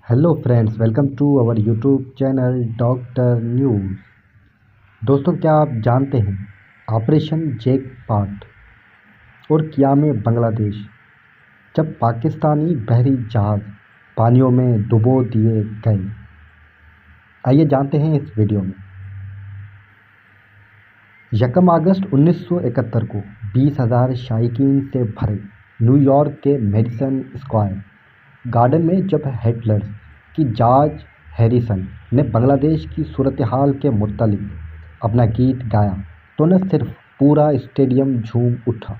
Hello friends, welcome to our YouTube channel doctor news. दोस्तों, क्या आप जानते हैं ऑपरेशन जैकपॉट और क्या में बांग्लादेश जब पाकिस्तानी बहरी जहाज़ पानियों में डुबो दिए गए। आइए जानते हैं इस वीडियो में। 1 अगस्त 1971 को 20,000 शायकीन से भरे न्यूयॉर्क के मेडिसन स्क्वायर गार्डन में जब हिटलर की जॉर्ज हैरिसन ने बांग्लादेश की सूरत हाल के मुतालिक अपना गीत गाया तो न सिर्फ पूरा स्टेडियम झूम उठा,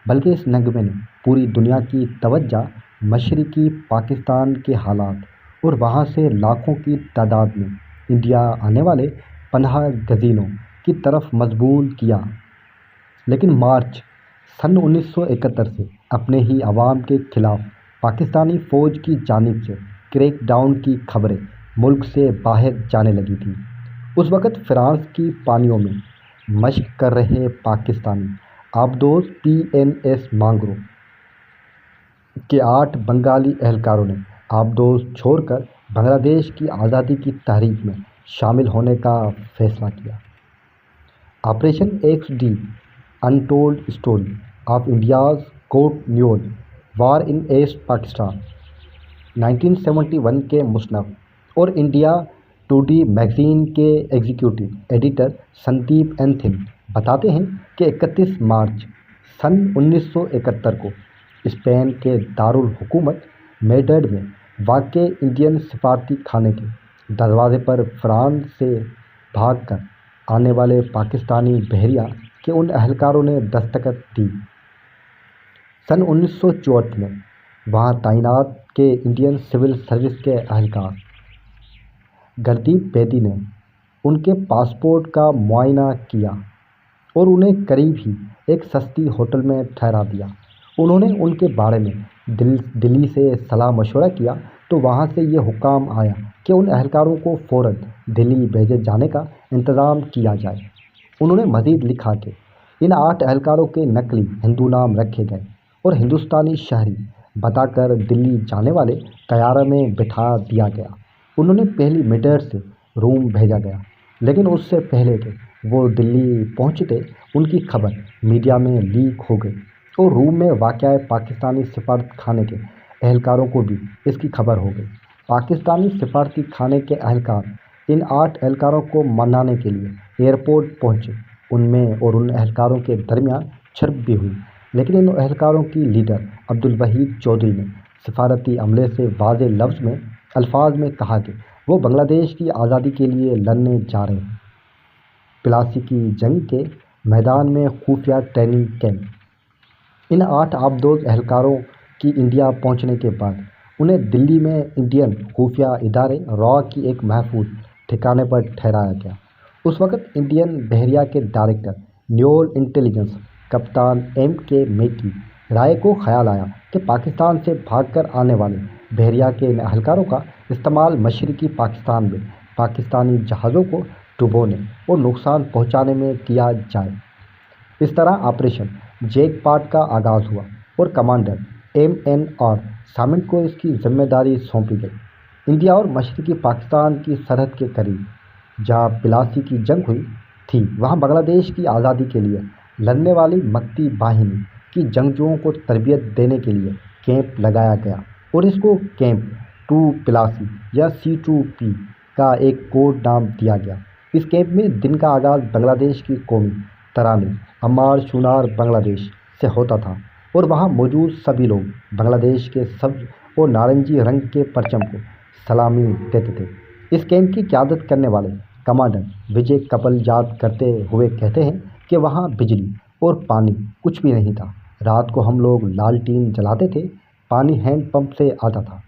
बल्कि इस नगमे ने पूरी दुनिया की तवज्जो मशरिकी पाकिस्तान के हालात और वहाँ से लाखों की तादाद में इंडिया आने वाले पनाह गज़ीनों की तरफ मजबूर किया। लेकिन मार्च सन 1971 से अपने ही अवाम के खिलाफ पाकिस्तानी फ़ौज की जानिब से क्रैकडाउन की खबरें मुल्क से बाहर जाने लगी थी। उस वक़्त फ्रांस की पानियों में मशक कर रहे पाकिस्तानी आबदोज़ PNS मांगरो के 8 बंगाली एहलकारों ने आबदोज़ छोड़कर बांग्लादेश की आज़ादी की तहरीक में शामिल होने का फ़ैसला किया। Operation XD untold story of India's court न्यूल war in east Pakistan 1971 के मुसन्नफ़ और इंडिया टुडे मैगज़ीन के एग्जीक्यूटिव एडिटर संदीप एंथिन बताते हैं कि 31 मार्च सन 1971 को स्पेन के दारुल हुकूमत मैड्रिड में वाक़ इंडियन सफारती खाने के दरवाज़े पर फ्रांस से भागकर आने वाले पाकिस्तानी बहरिया के उन एहलकारों ने दस्तखत दी। सन 1964 में वहाँ तैनात के इंडियन सिविल सर्विस के एहलकार गर्दीप बेदी ने उनके पासपोर्ट का मुआयना किया और उन्हें करीब ही एक सस्ती होटल में ठहरा दिया। उन्होंने उनके बारे में दिल्ली से सलाह मशवरा किया तो वहाँ से ये हुक्म आया कि उन एहलकारों को फ़ौरन दिल्ली भेजे जाने का इंतज़ाम किया जाए। उन्होंने मज़ीद लिखा कि इन 8 एहलकारों के नकली हिंदू नाम रखे गए और हिंदुस्तानी शहरी बताकर दिल्ली जाने वाले तैयारा में बिठा दिया गया। उन्होंने पहली मीटर से रूम भेजा गया, लेकिन उससे पहले कि वो दिल्ली पहुंचते उनकी खबर मीडिया में लीक हो गई और रूम में वाक़या पाकिस्तानी सिफारत खाने के एहलकारों को भी इसकी खबर हो गई। पाकिस्तानी सिफारती खाने के एहलकार इन 8 एहलकारों को मनाने के लिए एयरपोर्ट पहुंचे। उनमें और उन एहलकारों के दरमियान झड़प भी हुई, लेकिन इन एहलकारों की लीडर अब्दुल वहीद चौधरी ने सिफारती अमले से वाज़े अल्फाज में कहा कि वो बांग्लादेश की आज़ादी के लिए लड़ने जा रहे हैं। प्लासी की जंग के मैदान में खुफिया ट्रेनिंग कैंप। इन 8 आबदोज़ एहलकारों की इंडिया पहुंचने के बाद उन्हें दिल्ली में इंडियन खुफिया इदारे रॉ की एक महफूज ठिकाने पर ठहराया गया। उस वक़्त इंडियन बहरिया के डायरेक्टर न्यूल इंटेलिजेंस कप्तान MK मेकी राय को ख्याल आया कि पाकिस्तान से भागकर आने वाले बहरिया के एहलकारों का इस्तेमाल मशरिकी पाकिस्तान में पाकिस्तानी जहाज़ों को डुबोने और नुकसान पहुंचाने में किया जाए। इस तरह ऑपरेशन जैकपॉट का आगाज़ हुआ और कमांडर MNR सामिन को इसकी जिम्मेदारी सौंपी गई। इंडिया और मशरिकी पाकिस्तान की सरहद के करीब जहाँ प्लासी की जंग हुई थी, वहाँ बांग्लादेश की आज़ादी के लिए लड़ने वाली मक्ती बाहिनी की जंगजुओं को तरबियत देने के लिए कैंप लगाया गया और इसको कैंप 2 प्लासी या C2P का एक कोड नाम दिया गया। इस कैंप में दिन का आगाज़ बांग्लादेश की कौमी तराने अमार शुनार बांग्लादेश से होता था और वहाँ मौजूद सभी लोग बांग्लादेश के सब्ज़ और नारंगी रंग के परचम को सलामी देते थे। इस कैंप की क़यादत करने वाले कमांडर विजय कपल याद करते हुए कहते हैं कि वहाँ बिजली और पानी कुछ भी नहीं था। रात को हम लोग लालटीन जलाते थे, पानी हैंडपंप से आता था।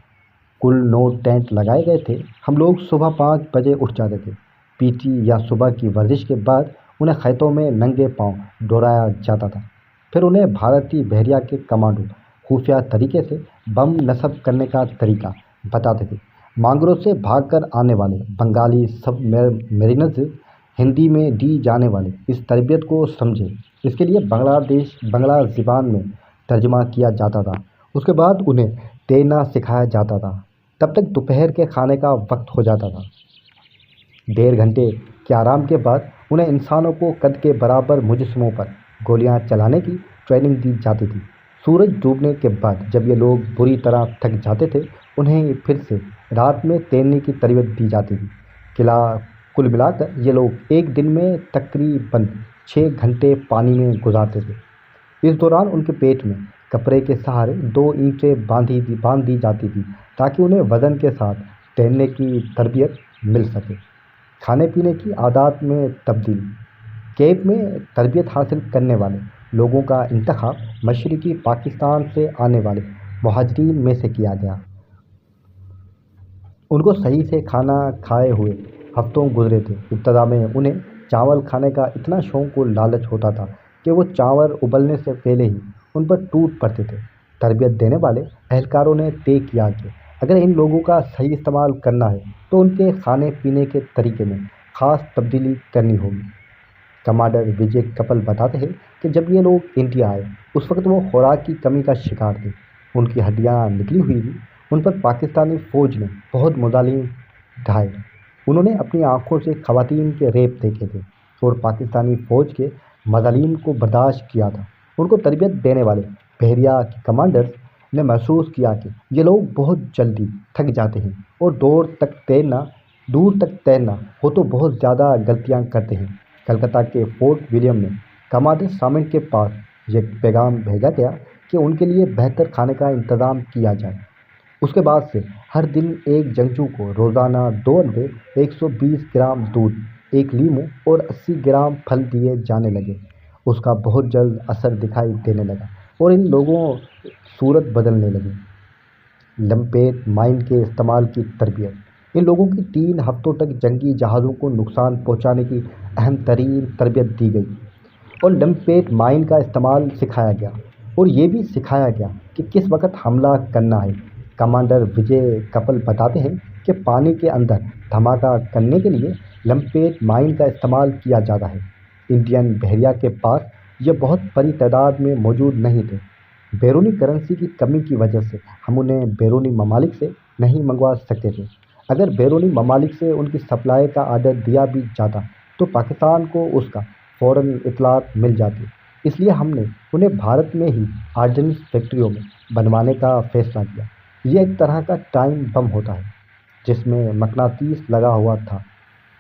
कुल 9 टेंट लगाए गए थे। हम लोग सुबह 5 बजे उठ जाते थे। PT या सुबह की वर्जिश के बाद उन्हें खेतों में नंगे पांव दौड़ाया जाता था। फिर उन्हें भारतीय बहरिया के कमांडो खुफिया तरीके से बम नस्ब करने का तरीका बताते थे। मांगरों से भागकर आने वाले बंगाली सब मेरिनर्स हिंदी में दी जाने वाली इस तरबियत को समझे। इसके लिए बंगला ज़बान में तर्जुमा किया जाता था। उसके बाद उन्हें तैरना सिखाया जाता था। تب تک دوپہر کے کھانے کا وقت ہو جاتا تھا۔ 1.5 گھنٹے کے آرام کے بعد انہیں انسانوں کو قد کے برابر مجسموں پر گولیاں چلانے کی ٹریننگ دی جاتی تھی۔ سورج ڈوبنے کے بعد جب یہ لوگ بری طرح تھک جاتے تھے، انہیں پھر سے رات میں تیرنے کی تربیت دی جاتی تھی۔ کل ملا کر یہ لوگ ایک دن میں تقریباً 6 گھنٹے پانی میں گزارتے تھے۔ اس دوران ان کے پیٹ میں کپڑے کے سہارے 2 اینٹیں باندھ دی جاتی تھی تاکہ انہیں وزن کے ساتھ تیرنے کی تربیت مل سکے۔ کھانے پینے کی عادات میں تبدیلی۔ کیمپ میں تربیت حاصل کرنے والے لوگوں کا انتخاب مشرقی پاکستان سے آنے والے مہاجرین میں سے کیا گیا۔ ان کو صحیح سے کھانا کھائے ہوئے ہفتوں گزرے تھے۔ ابتدا میں انہیں چاول کھانے کا اتنا شوق و لالچ ہوتا تھا کہ وہ چاول ابلنے سے پہلے ہی ان پر ٹوٹ پڑتے تھے۔ تربیت دینے والے اہلکاروں نے طے کیا کہ اگر ان لوگوں کا صحیح استعمال کرنا ہے تو ان کے کھانے پینے کے طریقے میں خاص تبدیلی کرنی ہوگی۔ کمانڈر وجے کپل بتاتے ہیں کہ جب یہ لوگ انڈیا آئے اس وقت وہ خوراک کی کمی کا شکار تھے۔ ان کی ہڈیاں نکلی ہوئی تھیں۔ ان پر پاکستانی فوج نے بہت مظالم ڈھائے۔ انہوں نے اپنی آنکھوں سے خواتین کے ریپ دیکھے تھے اور پاکستانی فوج کے مظالم کو برداشت کیا تھا۔ ان کو تربیت دینے والے بحریہ کے کمانڈرز نے محسوس کیا کہ یہ لوگ بہت جلدی تھک جاتے ہیں اور دور تک تیرنا ہو تو بہت زیادہ غلطیاں کرتے ہیں۔ کلکتہ کے فورٹ ولیم میں کمانڈر سامنٹ کے پاس یہ پیغام بھیجا گیا کہ ان کے لیے بہتر کھانے کا انتظام کیا جائے۔ اس کے بعد سے ہر دن ایک جنگجو کو روزانہ 2 انڈے، 120 گرام دودھ، 1 لیمو اور 80 گرام پھل دیے جانے لگے۔ اس کا بہت جلد اثر دکھائی دینے لگا اور ان لوگوں صورت بدلنے لگی۔ لمپیٹ مائن کے استعمال کی تربیت۔ ان لوگوں کی 3 ہفتوں تک جنگی جہازوں کو نقصان پہنچانے کی اہم ترین تربیت دی گئی اور لمپیٹ مائن کا استعمال سکھایا گیا اور یہ بھی سکھایا گیا کہ کس وقت حملہ کرنا ہے۔ کمانڈر وجے کپل بتاتے ہیں کہ پانی کے اندر دھماکہ کرنے کے لیے لمپیٹ مائن کا استعمال کیا جاتا ہے۔ انڈین بحریہ کے پاس یہ بہت بڑی تعداد میں موجود نہیں تھے۔ بیرونی کرنسی کی کمی کی وجہ سے ہم انہیں بیرونی ممالک سے نہیں منگوا سکتے تھے۔ اگر بیرونی ممالک سے ان کی سپلائی کا آرڈر دیا بھی جاتا تو پاکستان کو اس کا فوراً اطلاعات مل جاتی۔ اس لیے ہم نے انہیں بھارت میں ہی آرڈننس فیکٹریوں میں بنوانے کا فیصلہ کیا۔ یہ ایک طرح کا ٹائم بم ہوتا ہے جس میں مقناطیس لگا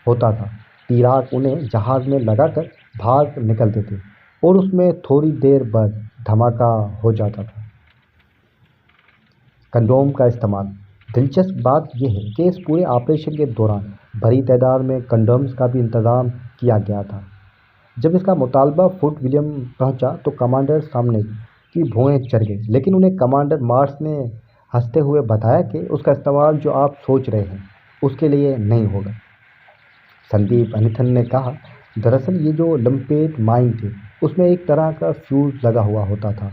ہوتا تھا۔ تیراک انہیں جہاز میں لگا کر بھاگ نکلتے تھے اور اس میں تھوڑی دیر بعد دھماکہ ہو جاتا تھا۔ کنڈوم کا استعمال۔ دلچسپ بات یہ ہے کہ اس پورے آپریشن کے دوران بڑی تعداد میں کنڈومز کا بھی انتظام کیا گیا تھا۔ جب اس کا مطالبہ فورٹ ولیم پہنچا تو کمانڈر سامنے کی بھوئیں چڑھ گئی، لیکن انہیں کمانڈر مارش نے ہنستے ہوئے بتایا کہ اس کا استعمال جو آپ سوچ رہے ہیں اس کے لیے نہیں ہوگا۔ سندیپ انیتھن نے کہا، دراصل یہ جو لمپیٹ مائن تھی اس میں ایک طرح کا فیوز لگا ہوا ہوتا تھا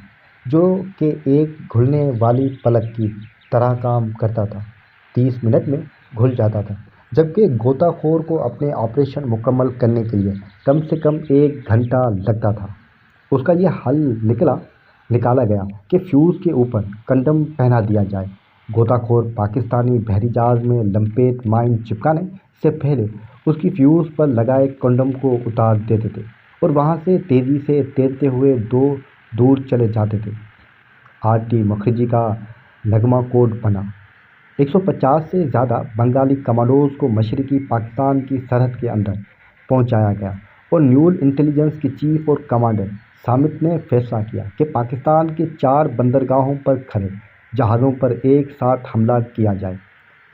جو کہ ایک گھلنے والی پلک کی طرح کام کرتا تھا۔ 30 منٹ میں گھل جاتا تھا، جبکہ غوطہ خور کو اپنے آپریشن مکمل کرنے کے لیے کم سے کم 1 گھنٹہ لگتا تھا۔ اس کا یہ حل نکالا گیا کہ فیوز کے اوپر کنڈم پہنا دیا جائے۔ غوطہ خور پاکستانی بحری جہاز میں لمپیٹ مائن چپکانے سے پہلے اس کی فیوز پر لگائے کنڈم کو اتار دیتے تھے اور وہاں سے تیزی سے تیرتے ہوئے دور چلے جاتے تھے۔ آر.ٹی. مکھرجی کا نغمہ کوڈ بنا۔ 150 سے زیادہ بنگالی کمانڈوز کو مشرقی پاکستان کی سرحد کے اندر پہنچایا گیا اور نیول انٹیلیجنس کے چیف اور کمانڈر سامنٹ نے فیصلہ کیا کہ پاکستان کے 4 بندرگاہوں پر کھڑے جہازوں پر ایک ساتھ حملہ کیا جائے۔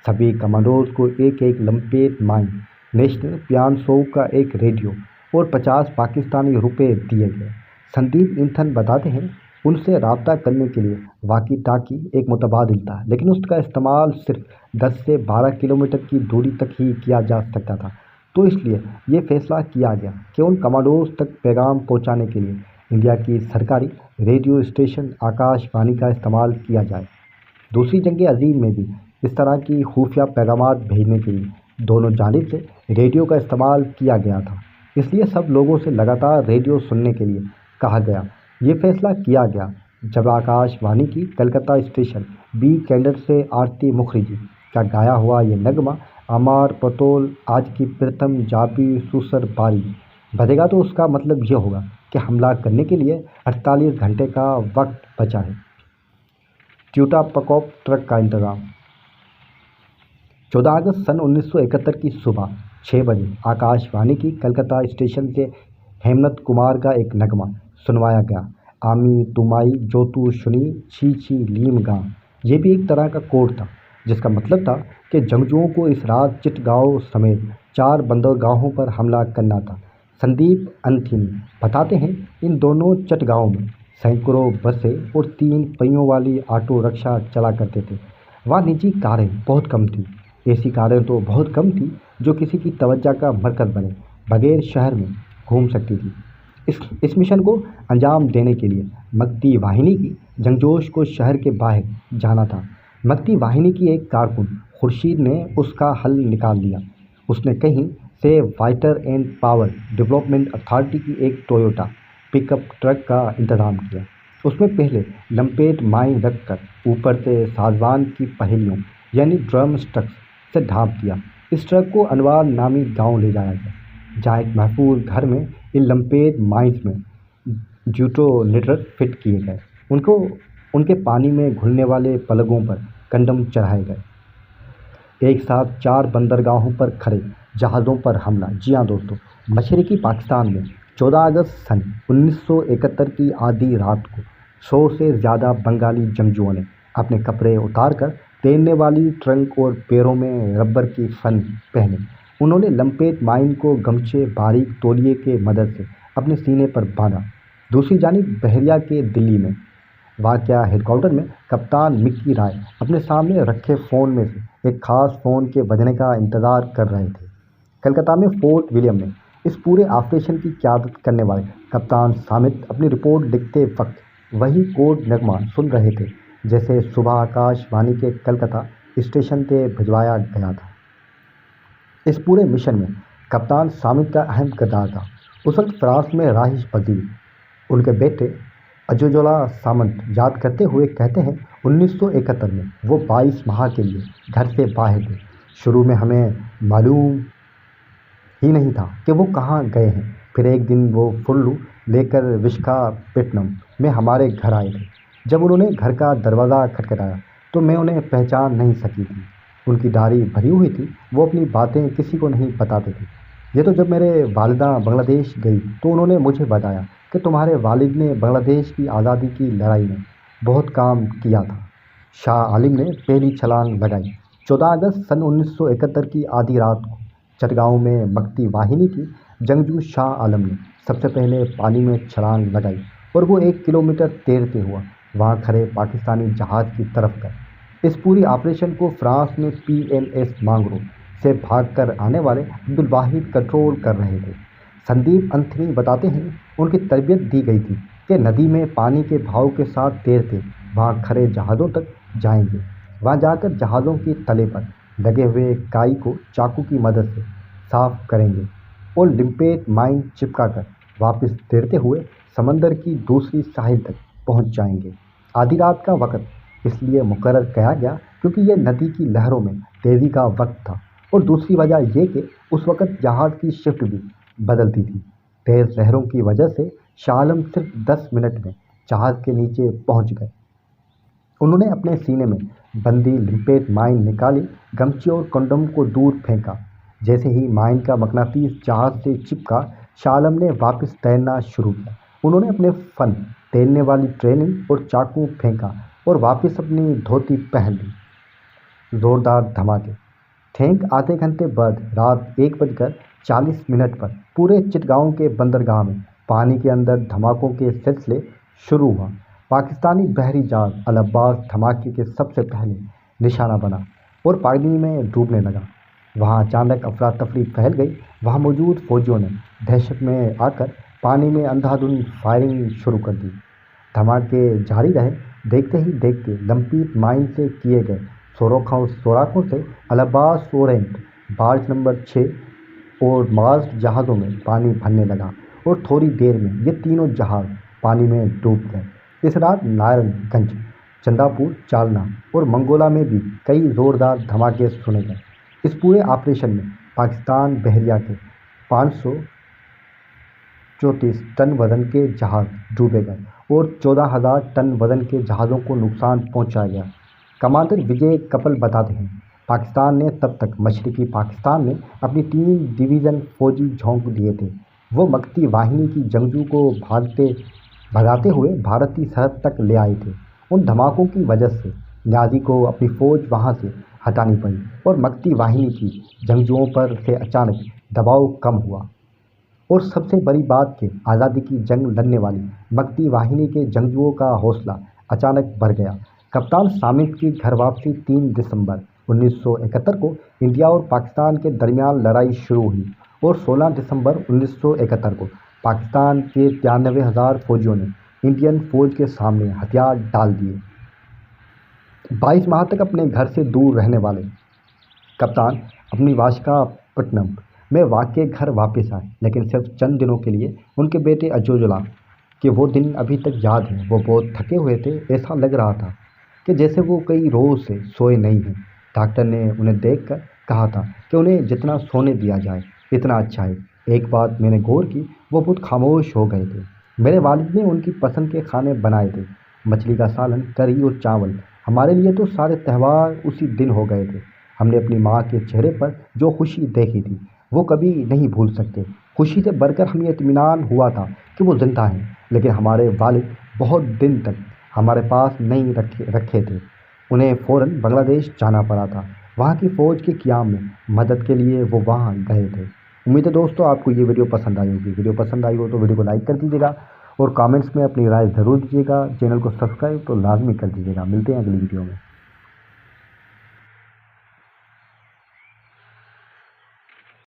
سبھی کمانڈوز کو ایک لمپیٹ مائن، نیشنل پیانسو کا ایک ریڈیو اور 50 پاکستانی روپے دیے گئے۔ سندیپ انیتھن بتاتے ہیں، ان سے رابطہ کرنے کے لیے واکی ٹاکی ایک متبادل تھا، لیکن اس کا استعمال صرف 10 سے 12 کلومیٹر کی دوری تک ہی کیا جا سکتا تھا، تو اس لیے یہ فیصلہ کیا گیا کہ ان کمانڈوز تک پیغام پہنچانے کے لیے انڈیا کی سرکاری ریڈیو اسٹیشن آکاش وانی کا استعمال کیا جائے۔ دوسری جنگ عظیم میں بھی اس طرح کی خفیہ پیغامات بھیجنے کے لیے دونوں جانب سے ریڈیو کا استعمال کیا گیا تھا، اس لیے سب لوگوں سے لگاتار ریڈیو سننے کے لیے کہا گیا۔ یہ فیصلہ کیا گیا جب آکاش وانی کی کلکتہ اسٹیشن بی کینڈر سے آرتی مکھرجی کا गाया हुआ ये नगमा अमार पतोल आज की प्रथम जापी सुसर बारी बजेगा तो उसका मतलब ये होगा कि हमला करने के लिए 48 घंटे का वक्त बचा है। ट्यूटा पकॉप ट्रक का इंतजाम। 14 अगस्त सन 1971 की सुबह 6 बजे आकाशवाणी की कलकत्ता स्टेशन से हेमंत कुमार का एक नगमा सुनवाया गया। आमी तुमाई जो तू सुनी छी छी लीम गा। ये भी एक तरह का कोड था जिसका मतलब था कि जंगजुओं को इस रात चिटगांव समेत 4 बंदरगाहों पर हमला करना था। संदीप अंथिनी बताते हैं, इन दोनों चटगांवों में सैकड़ों बसें और 3 पहियों वाली ऑटो रिक्शा चला करते थे। वहाँ निजी कारें बहुत कम थी, ऐसी कारें तो बहुत कम थी जो किसी की तवज्जो का मरकज़ बने बगैर शहर में घूम सकती थी। इस मिशन को अंजाम देने के लिए मक्ती वाहिनी की जंगजोश को शहर के बाहर जाना था। मक्ती वाहिनी की एक कारकुन खुर्शीद ने उसका हल निकाल लिया। उसने कहीं से water and power development authority की एक टोयोटा पिकअप ट्रक का इंतज़ाम किया। उसमें पहले लंपेट माइन रखकर ऊपर से सागवान की पहेलियों यानी ड्रम स्ट्रक्स से ढांप दिया। इस ट्रक को अनवार नामी गांव ले जाया गया, जहाँ एक महफूज घर में इन लंपेट माइंस में ड्यूटोनेटर फिट किए गए। उनके पानी में घुलने वाले पलगों पर कंडम चढ़ाए गए। एक साथ 4 बंदरगाहों पर खड़े जहाज़ों पर हमला। जी हाँ दोस्तों, मशरक़ी पाकिस्तान में 14 अगस्त सन 1971 की आधी रात को 100 से ज़्यादा बंगाली जंगजुओं ने अपने कपड़े उतार कर तैरने वाली ट्रंक और पैरों में रबर की फन पहने। उन्होंने लंपेट माइन को गमछे बारीक तौलिए के मदद से अपने सीने पर बांधा। दूसरी जानिब बहरिया के दिल्ली में वाक़या हेडक्वार्टर में कप्तान मिक्की राय अपने सामने रखे फ़ोन में से एक ख़ास फ़ोन के बजने का इंतज़ार कर रहे थे। कलकत्ता में फोर्ट विलियम में इस पूरे ऑपरेशन की क़यादत करने वाले कप्तान सामित अपनी रिपोर्ट लिखते वक्त वही कोड नगमा सुन रहे थे जैसे सुबह आकाशवाणी के कलकत्ता स्टेशन से भिजवाया गया था। इस पूरे मिशन में कप्तान सामित का अहम किरदार था। उस वक्त फ्रांस में राहिश पजीर उनके बेटे अजोजोला सामंत याद करते हुए कहते हैं, 1971 में वो 22 माह के लिए घर से बाहर थे। शुरू में हमें मालूम ही नहीं था कि वो कहाँ गए हैं। फिर एक दिन वो फुल्लू लेकर विशाखापट्टनम में हमारे घर आए थे। जब उन्होंने घर का दरवाज़ा खटखटाया तो मैं उन्हें पहचान नहीं सकी थी। उनकी दाढ़ी भरी हुई थी, वो अपनी बातें किसी को नहीं बताते थे। ये तो जब मेरे वालिदा बांग्लादेश गई तो उन्होंने मुझे बताया कि तुम्हारे वालिद ने बांग्लादेश की आज़ादी की लड़ाई में बहुत काम किया था। शाह आलम ने पहली छलांग लगाई। 14 अगस्त सन 1971 की आधी रात को चटगांव में मक्ती वाहिनी की जंगजू शाह आलम ने सबसे पहले पानी में छलांग लगाई और वो 1 किलोमीटर तैरते हुआ वहाँ खड़े पाकिस्तानी जहाज़ की तरफ गए। इस पूरी ऑपरेशन को फ्रांस में PMS मांगरो से भागकर आने वाले अब्दुल वाहिद कंट्रोल कर रहे थे। संदीप अंथनी बताते हैं, उनकी तरबियत दी गई थी कि नदी में पानी के बहाव के साथ तैरते वहाँ खड़े जहाज़ों तक जाएंगे। वहाँ जाकर जहाज़ों के तले पर लगे हुए काई को चाकू की मदद से साफ करेंगे और लिंपेट माइन चिपका कर वापस तैरते हुए समंदर की दूसरी साहिल तक पहुँच जाएंगे। आधी रात का वक्त इसलिए मुकर्रर किया गया क्योंकि यह नदी की लहरों में तेज़ी का वक्त था और दूसरी वजह यह कि उस वक्त जहाज़ की शिफ्ट भी बदलती थी। तेज़ लहरों की वजह से शाह आलम सिर्फ 10 मिनट में जहाज़ के नीचे पहुंच गए। उन्होंने अपने सीने में बंदी लिंपेट माइन निकाली, गमछे और कंडोम को दूर फेंका। जैसे ही माइन का मकनातीस जहाज़ से चिपका, शाह आलम ने वापस तैरना शुरू किया। उन्होंने अपने फन तैरने वाली ट्रेनिंग और चाकू फेंका और वापस अपनी धोती पहन ली। ज़ोरदार धमाके। ठेंक आधे घंटे बाद रात 1:40 पर पूरे चिटगांव के बंदरगाह में पानी के अंदर धमाकों के सिलसिले शुरू हुआ। पाकिस्तानी बहरी जहाज़ अल अब्बास धमाके के सबसे पहले निशाना बना और पानी में डूबने लगा। वहाँ अचानक अफरा तफरी फैल गई। वहाँ मौजूद फौजियों ने दहशत में आकर पानी में अंधाधुंध फायरिंग शुरू कर दी। धमाके जारी रहे। देखते ही देखते लंपीट माइन से किए गए सोराखों से अल अब्बास ओरेंट बार्ज नंबर 6 और मार्स जहाज़ों में पानी भरने लगा और थोड़ी देर में ये तीनों जहाज़ पानी में डूब गए। इस रात नारायणगंज چنداپور، جالنا اور منگولا میں بھی کئی زوردار دھماکے سنے گئے۔ اس پورے آپریشن میں پاکستان بحریہ کے 534 ٹن وزن کے جہاز ڈوبے گئے اور 14,000 ٹن وزن کے جہازوں کو نقصان پہنچایا گیا۔ کمانڈر وجے کپل بتاتے ہیں، پاکستان نے تب تک مشرقی پاکستان میں اپنی 3 ڈویژن فوجی جھونک دیے تھے۔ وہ مگتی واہنی کی جنگجو کو بھگاتے ہوئے بھارتی سرحد تک لے آئے تھے۔ ان دھماکوں کی وجہ سے نیازی کو اپنی فوج وہاں سے ہٹانی پڑی اور مگتی واہنی کی جنگجوؤں پر سے اچانک دباؤ کم ہوا۔ اور سب سے بڑی بات کہ آزادی کی جنگ لڑنے والی مگتی واہنی کے جنگجوؤں کا حوصلہ اچانک بڑھ گیا۔ کپتان سامنت کی گھر واپسی 3 دسمبر 1971 کو انڈیا اور پاکستان کے درمیان لڑائی شروع ہوئی اور 16 دسمبر 1971 کو پاکستان کے 93,000 فوجیوں نے انڈین فوج کے سامنے ہتھیار ڈال دیے۔ 22 ماہ تک اپنے گھر سے دور رہنے والے کپتان اپنی واشاکھاپٹنم میں واقع گھر واپس آئے، لیکن صرف چند دنوں کے لیے۔ ان کے بیٹے اجولا کے وہ دن ابھی تک یاد ہیں۔ وہ بہت تھکے ہوئے تھے، ایسا لگ رہا تھا کہ جیسے وہ کئی روز سے سوئے نہیں ہیں۔ ڈاکٹر نے انہیں دیکھ کر کہا تھا کہ انہیں جتنا سونے دیا جائے اتنا اچھا ہے۔ ایک بات میں نے غور کی، وہ بہت خاموش ہو گئے تھے۔ میرے والد نے ان کی پسند کے کھانے بنائے تھے، مچھلی کا سالن، کری اور چاول۔ ہمارے لیے تو سارے تہوار اسی دن ہو گئے تھے۔ ہم نے اپنی ماں کے چہرے پر جو خوشی دیکھی تھی وہ کبھی نہیں بھول سکتے۔ خوشی سے بڑھ کر ہمیں اطمینان ہوا تھا کہ وہ زندہ ہیں، لیکن ہمارے والد بہت دن تک ہمارے پاس نہیں رکھے تھے۔ انہیں فوراً بنگلہ دیش جانا پڑا تھا۔ وہاں کی فوج کے قیام میں مدد کے لیے وہ وہاں گئے تھے۔ امید ہے دوستو آپ کو یہ ویڈیو پسند آئی ہوگی۔ ویڈیو پسند آئی ہو تو ویڈیو کو لائک کر دیجیے گا اور کامنٹس میں اپنی رائے ضرور دیجیے گا۔ چینل کو سبسکرائب تو لازمی کر دیجیے گا۔ ملتے ہیں اگلی ویڈیو میں۔